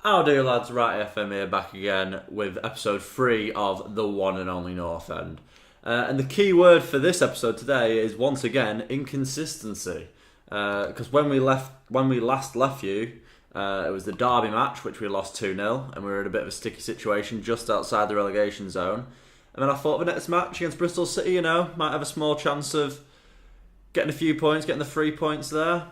How do you lads, Right FM here back again with episode 3 of the one and only North End. And the key word for this episode today is once again inconsistency. Because when we last left you, it was the Derby match which we lost 2-0 and we were in a bit of a sticky situation just outside the relegation zone. And then I thought the next match against Bristol City, might have a small chance of getting a few points, getting the 3 points there.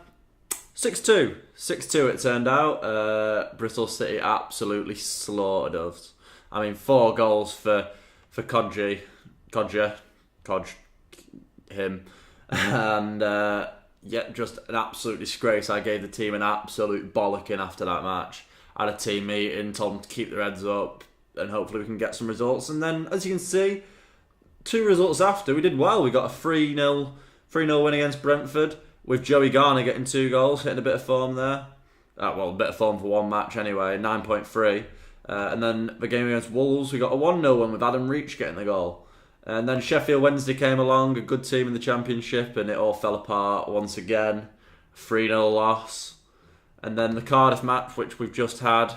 6-2. 6-2 it turned out. Bristol City absolutely slaughtered us. 4 goals for Codger, him. And just an absolute disgrace. I gave the team an absolute bollocking after that match. I had a team meeting, told them to keep their heads up, and hopefully we can get some results. And then, as you can see, 2 results after, we did well. We got a 3-0 win against Brentford, with Joey Garner getting 2 goals, hitting a bit of form there. A bit of form for one match anyway, 9.3. And then the game against Wolves, we got a 1-0 win with Adam Reach getting the goal. And then Sheffield Wednesday came along, a good team in the Championship, and it all fell apart once again. 3-0 loss. And then the Cardiff match, which we've just had,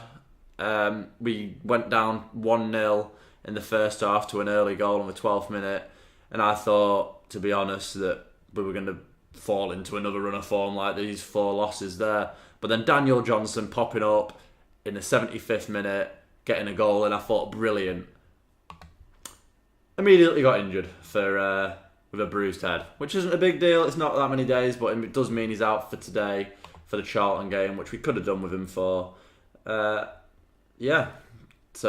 we went down 1-0 in the first half to an early goal in the 12th minute. And I thought, to be honest, that we were going to fall into another run of form like these 4 losses there. But then Daniel Johnson popping up in the 75th minute, getting a goal, and I thought, brilliant. Immediately got injured with a bruised head, which isn't a big deal. It's not that many days, but it does mean he's out for today for the Charlton game, which we could have done with him for. So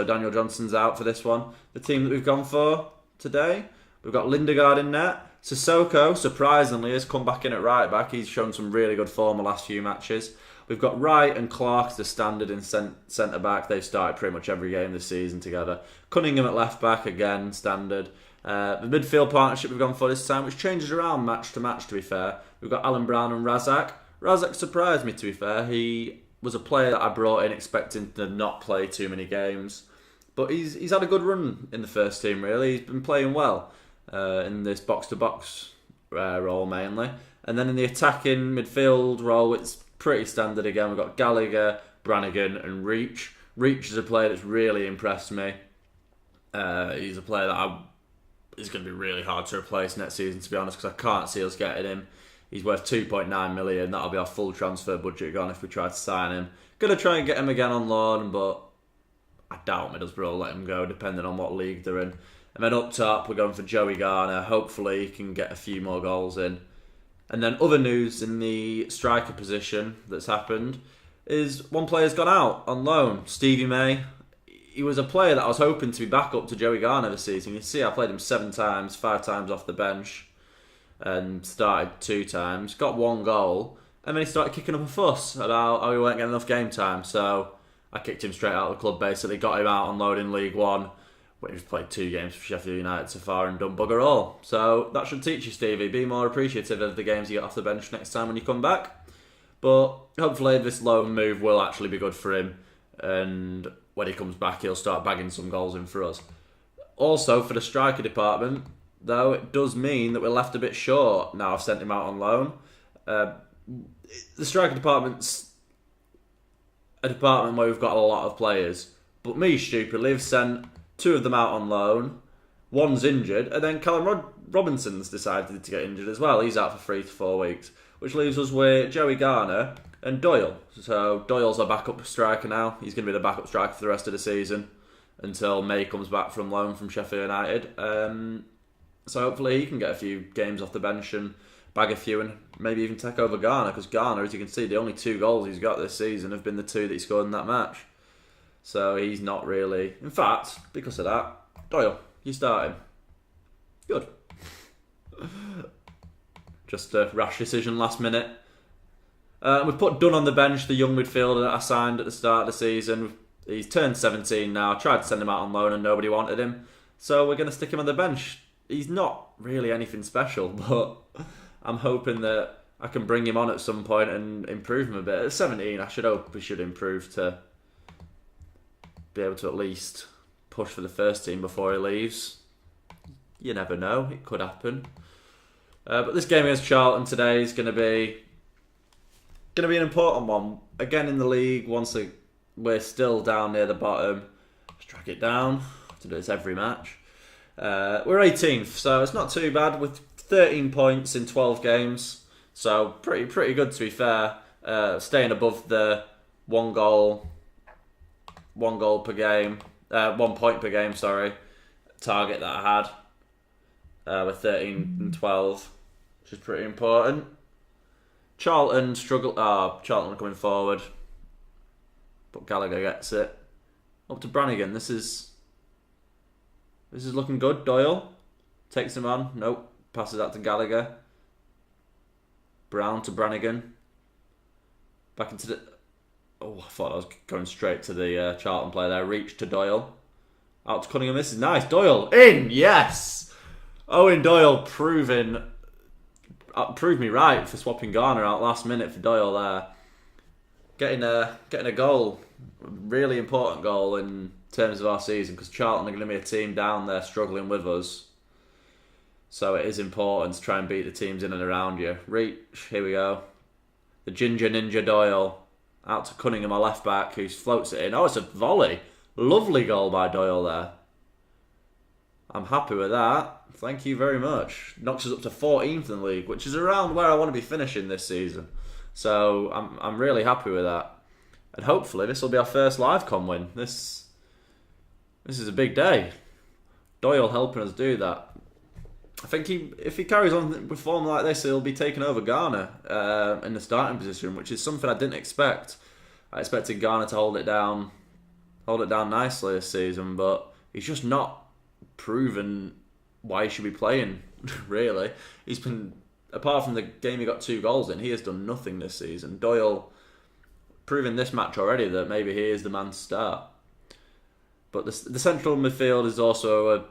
Daniel Johnson's out for this one. The team that we've gone for today, we've got Lindegaard in net. Sissoko, surprisingly, has come back in at right back. He's shown some really good form the last few matches. We've got Wright and Clark as the standard in centre back. They've started pretty much every game this season together. Cunningham at left back, again, standard. The midfield partnership we've gone for this time, which changes around match to match, to be fair. We've got Alan Brown and Razak. Razak surprised me, to be fair. He was a player that I brought in expecting to not play too many games. But he's had a good run in the first team, really. He's been playing well. In this box-to-box role mainly. And then in the attacking midfield role, it's pretty standard again. We've got Gallagher, Brannigan and Reach. Reach is a player that's really impressed me. He's a player that is going to be really hard to replace next season, to be honest, because I can't see us getting him. He's worth 2.9 million. That'll be our full transfer budget gone if we try to sign him. Going to try and get him again on loan, but I doubt Middlesbrough will let him go, depending on what league they're in. And then up top, we're going for Joey Garner. Hopefully, he can get a few more goals in. And then other news in the striker position that's happened is one player's gone out on loan, Stevie May. He was a player that I was hoping to be back up to Joey Garner this season. You see, I played him 7 times, 5 times off the bench, and started 2 times. Got 1 goal, and then he started kicking up a fuss about how he weren't getting enough game time. So I kicked him straight out of the club, basically. Got him out on loan in League One. But he's played 2 games for Sheffield United so far and done bugger all. So that should teach you, Stevie. Be more appreciative of the games you get off the bench next time when you come back. But hopefully this loan move will actually be good for him. And when he comes back, he'll start bagging some goals in for us. Also, for the striker department, though, it does mean that we're left a bit short now I've sent him out on loan. The striker department's a department where we've got a lot of players. But me, stupidly, have sent 2 of them out on loan. 1's injured, and then Callum Robinson's decided to get injured as well. He's out for 3 to 4 weeks, which leaves us with Joey Garner and Doyle. So Doyle's our backup striker now. He's going to be the backup striker for the rest of the season until May comes back from loan from Sheffield United. So hopefully he can get a few games off the bench and bag a few and maybe even take over Garner, because Garner, as you can see, the only 2 goals he's got this season have been the 2 that he scored in that match. So he's not really... In fact, because of that, Doyle, you start him. Good. Just a rash decision last minute. We've put Dunn on the bench, the young midfielder that I signed at the start of the season. He's turned 17 now. I tried to send him out on loan and nobody wanted him. So we're going to stick him on the bench. He's not really anything special, but I'm hoping that I can bring him on at some point and improve him a bit. At 17, I should hope we should improve to be able to at least push for the first team before he leaves. You never know, it could happen. But this game against Charlton today is going to be an important one. Again in the league, once we're still down near the bottom. Let's drag it down. To do this every match. We're 18th, so it's not too bad with 13 points in 12 games. So pretty good to be fair. Staying above the 1 goal per game, 1 point per game. Sorry, target that I had with 13 and 12, which is pretty important. Charlton struggle. Charlton are coming forward, but Gallagher gets it up to Brannigan. This is looking good. Doyle takes him on. Nope. Passes that to Gallagher. Brown to Brannigan. Back into the... Oh, I thought I was going straight to the Charlton player there. Reach to Doyle. Out to Cunningham. This is nice. Doyle in. Yes. Owen Doyle proved me right for swapping Garner out last minute for Doyle there. Getting a goal. Really important goal in terms of our season, because Charlton are going to be a team down there struggling with us. So it is important to try and beat the teams in and around you. Reach, here we go. The Ginger Ninja Doyle. Out to Cunningham, our left back, who floats it in. Oh, it's a volley. Lovely goal by Doyle there. I'm happy with that. Thank you very much. Knocks us up to 14th in the league, which is around where I want to be finishing this season. So I'm really happy with that. And hopefully this will be our first live com win. This is a big day. Doyle helping us do that. I think if he carries on with form like this, he'll be taking over Garner in the starting position, which is something I didn't expect. I expected Garner to hold it down nicely this season, but he's just not proven why he should be playing, really. He's been, apart from the game he got 2 goals in, he has done nothing this season. Doyle proving this match already that maybe he is the man to start. But the central midfield is also an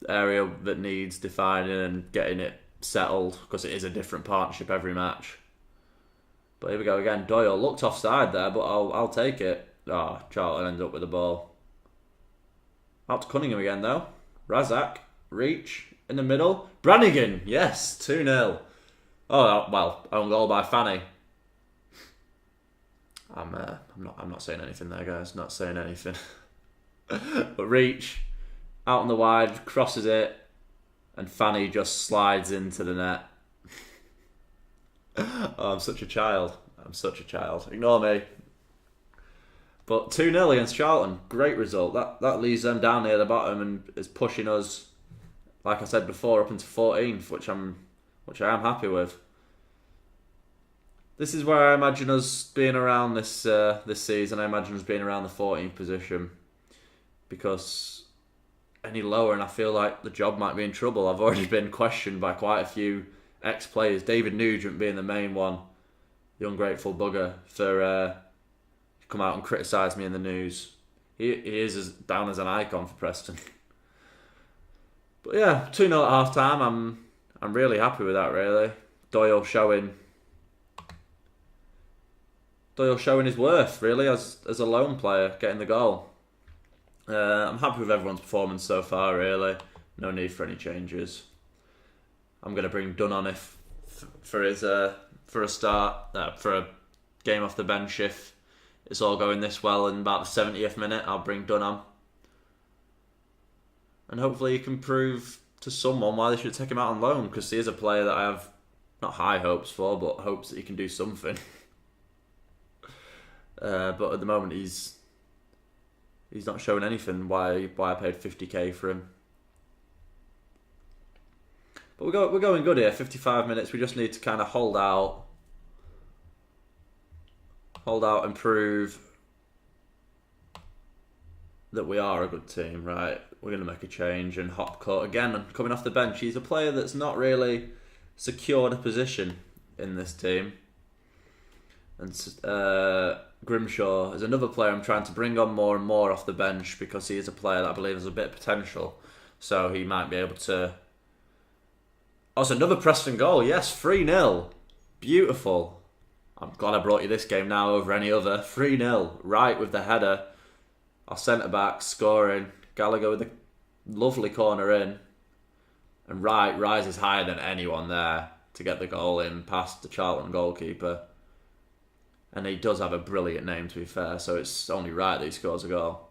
area that needs defining and getting it settled, because it is a different partnership every match. But here we go again. Doyle looked offside there, but I'll take it. Charlton ends up with the ball. Out to Cunningham again though. Razak, reach in the middle. Brannigan, yes, 2-0. Oh well, own goal by Fanny. I'm not saying anything there, guys. Not saying anything. But reach out on the wide, crosses it, and Fanny just slides into the net. Oh, I'm such a child. Ignore me. But 2-0 against Charlton, great result. That leaves them down near the bottom and is pushing us, like I said before, up into 14th, which I am happy with. This is where I imagine us being around this season. I imagine us being around the 14th position, because any lower and I feel like the job might be in trouble. I've already been questioned by quite a few ex-players, David Nugent being the main one, the ungrateful bugger, for come out and criticise me in the news. He is as down as an icon for Preston. But yeah, 2-0 at half time. I'm really happy with that, really. Doyle showing his worth, really, as a lone player, getting the goal. I'm happy with everyone's performance so far, really. No need for any changes. I'm going to bring Dunn on for a start, for a game off the bench if it's all going this well. In about the 70th minute, I'll bring Dunn on. And hopefully he can prove to someone why they should take him out on loan, because he is a player that I have not high hopes for, but hopes that he can do something. But at the moment he's not showing anything why I paid 50k for him. But we're going good here. 55 minutes. We just need to kind of hold out and prove that we are a good team, right? We're going to make a change. And Hopcourt, again, coming off the bench, he's a player that's not really secured a position in this team. And Grimshaw is another player I'm trying to bring on more and more off the bench, because he is a player that I believe has a bit of potential. So he might be able to... Oh, it's another Preston goal. Yes, 3-0. Beautiful. I'm glad I brought you this game now over any other. 3-0. Right with the header. Our centre-back scoring. Gallagher with a lovely corner in. And Wright rises higher than anyone there to get the goal in past the Charlton goalkeeper. And he does have a brilliant name, to be fair, so it's only right that he scores a goal.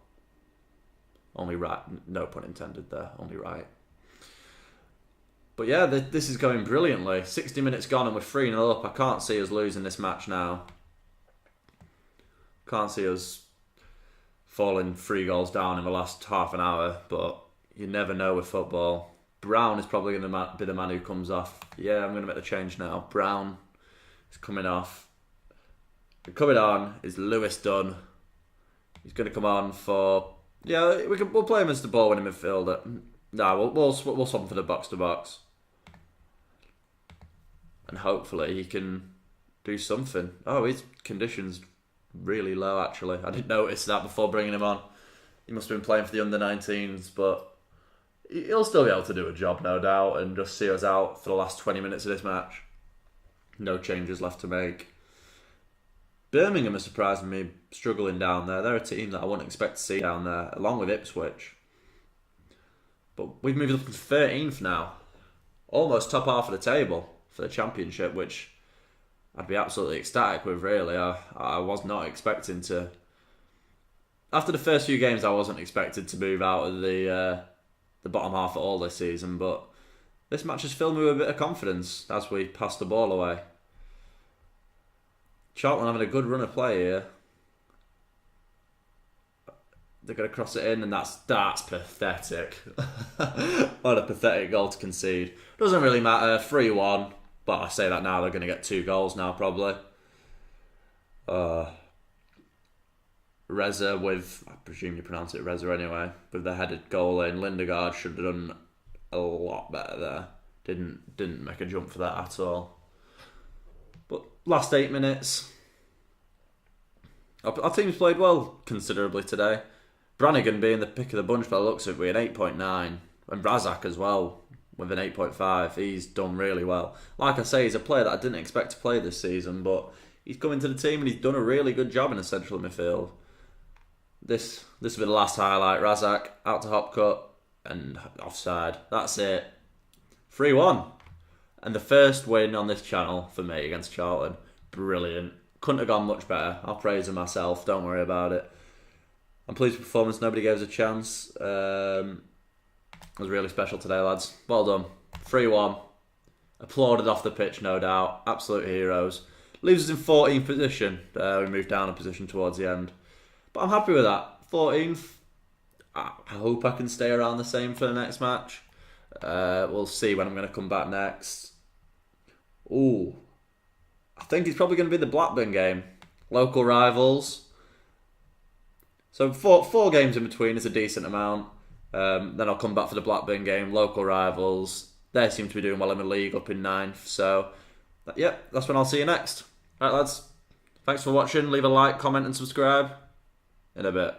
Only right. No pun intended there. Only right. But yeah, this is going brilliantly. 60 minutes gone and we're 3-0 up. I can't see us losing this match now. Can't see us falling 3 goals down in the last half an hour, but you never know with football. Brown is probably going to be the man who comes off. Yeah, I'm going to make the change now. Brown is coming off. Coming on is Lewis Dunn. He's going to come on for... Yeah, we'll play him as the ball-winning midfielder. No, we'll swap him for the box-to-box. And hopefully he can do something. Oh, his condition's really low, actually. I didn't notice that before bringing him on. He must have been playing for the under-19s, but he'll still be able to do a job, no doubt, and just see us out for the last 20 minutes of this match. No changes left to make. Birmingham are surprising me, struggling down there. They're a team that I wouldn't expect to see down there, along with Ipswich. But we've moved up to 13th now. Almost top half of the table for the Championship, which I'd be absolutely ecstatic with, really. I was not expecting to... After the first few games, I wasn't expected to move out of the bottom half at all this season, but this match has filled me with a bit of confidence as we pass the ball away. Charlton having a good run of play here. They're going to cross it in, and that's pathetic. What a pathetic goal to concede. Doesn't really matter, 3-1. But I say that now, they're going to get 2 goals now, probably. Reza with, I presume you pronounce it Reza anyway, with the headed goal in. Lindegaard should have done a lot better there. Didn't make a jump for that at all. But last 8 minutes, our team's played well considerably today. Brannigan being the pick of the bunch by the looks of it with an 8.9, and Razak as well with an 8.5. He's done really well. Like I say, he's a player that I didn't expect to play this season, but he's come into the team and he's done a really good job in the central midfield. This will be the last highlight. Razak out to Hopcut and offside. That's it. 3-1. And the first win on this channel for me against Charlton. Brilliant. Couldn't have gone much better. I'll praise him myself. Don't worry about it. I'm pleased with the performance. Nobody gave us a chance. It was really special today, lads. Well done. 3-1. Applauded off the pitch, no doubt. Absolute heroes. Leaves us in 14th position. We moved down a position towards the end. But I'm happy with that. 14th. I hope I can stay around the same for the next match. We'll see when I'm going to come back next. Ooh. I think it's probably going to be the Blackburn game. Local rivals. So four games in between is a decent amount. Then I'll come back for the Blackburn game. Local rivals. They seem to be doing well in the league, up in 9th. So, yeah, that's when I'll see you next. Alright, lads. Thanks for watching. Leave a like, comment and subscribe. In a bit.